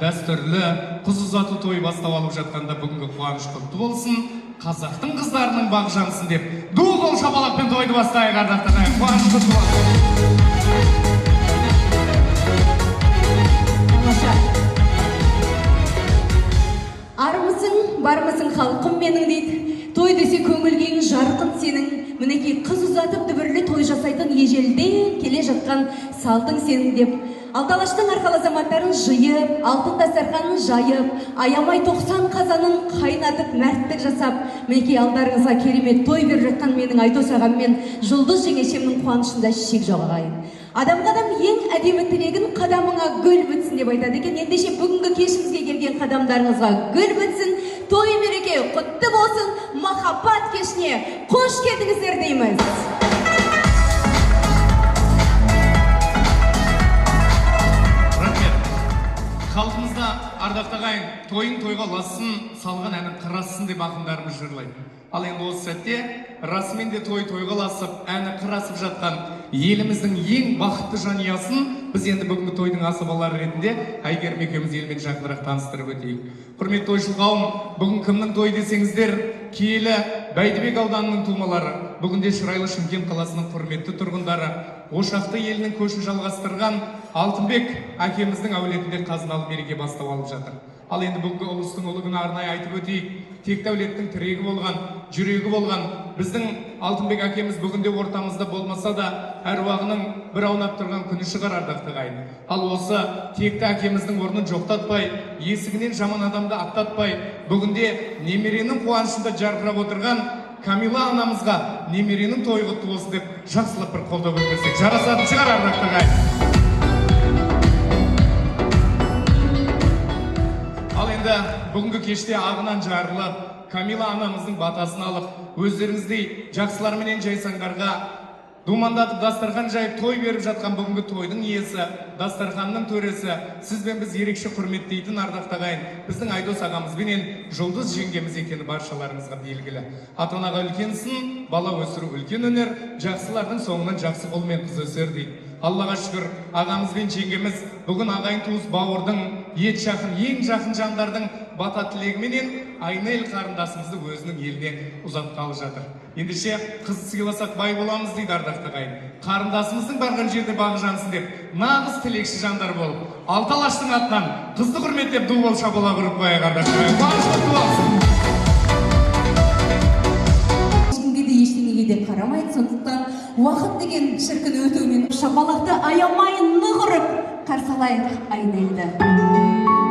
дәстүрлі қыз ұзату тойы бастап алып жатқанда бүгінгі қуаныш құтты болсын, қазақтың қыздарының бағы жансын деп ду қол шапалақпен тойды бастайық ардақтар. Қуаныш құтты болсын. Армысың, бармысың халқым менің дейді. Той десе көңілгең жарқын сенің. Мінекей қыз ұзатып дүбірлі той жасайтын ежелден келе жатқан салтың сенің деп. Алталаштың арқалы заматтарын жиып, алтын дастарханын жайып, аямай 90 қазанын қайнатып, мәрттік жасап, мінекей алдарыңызға керемет той беріп жатқан менің Айдос ағам мен Жұлдыз жеңешемнің қуанышында шек жоқ ағайын. Адамға адам ең әдемі тілегін қадамыңа гүл бітсін деп айтады екен. Ендеше бүгінгі кешімізге келген қадамдарыңызға гүл бітсін, той мереке құтты болсын, махаббат кешіне қош келдіңіздер дейміз. Халқымызда ардақты ағайын тойын тойға ласын, салған әнін қырассын деп ақындарымыз жырлайды. Ал енді осы сәтте расымен де тойға ласып, әні қырасып жатқан еліміздің ең бақытты жанұясын біз енді бүгінгі тойдың асабалары ретінде Әйгерім екеуміз елмен жақынырақ таныстырып өтейік. Құрметті тойшыл қауым, бүгін кімнің тойы десеңіздер, киелі Бәйдібек ауданының тумалары, бүгінде Шырайлы Шымкент қаласының құрметті тұрғындары, Ошақты елінің көшін жалғастырған Алтынбек әкеміздің әулетінде қазыналы мереке бастап алып жатыр. Ал енді бүгінгі ұлыстың ұлы күні арнайы айтып өтейік. Текті әулеттің тірегі болған, жүрегі болған біздің Алтынбек әкеміз бүгінде ортамызда болмаса да, әруағының бір аунап тұрған күні шығар ардақты ағайын. Ал осы текті әкеміздің орнын жоқтатпай, есігінен жаман адамды аттатпай, бүгінде немеренің қуанышында жарқырап отырған Камила анамызға немеренің тойы құтты болсын деп жақсылап бір қолдау білдірсек жарасатын шығар ардақты ағайын. Ал енді бүгінгі кеште ағынан жарылып, Камила анамыздың батасын алып, өздеріңіздей жақсыларменен жайсаңдарға думандатып дастархан жайып той беріп жатқан бүгінгі тойдың иесі, дастарханның төресі, сізбен біз ерекше құрметтейтін ардақты ағайын, біздің Айдос ағамызбенен Жұлдыз жеңгеміз екені баршаларыңызға белгілі. Ата-анаға үлкен сын, бала өсіру үлкен өнер, жақсылардың соңынан жақсы ұл мен қыз өсер дейді. Аллаға шүкір, ағамыз бен жеңгеміз бүгін ағайын туыс бауырдың, ет жақын, ең жақын жандардың бата тілегіменен Айнел қарындасымызды өзінің еліне ұзатқалы жатыр. Ендеше қыз сыйласақ бай боламыз дейді ардақты ағайын. Қарындасымыздың барған жерде бағы жансын деп, нағыз тілекші жандар болып, Алталаштың атынан қызды құрметтеп ду қол шапалақ ұрып қояйық ардақты ағайын. Қуаныш құтты болсын. Ешкімге де ештеңеге де қарамайды, сондықтан уақыт деген шіркін өтумен шапалақты аямай нық ұрып қарсы алайық Айнелді.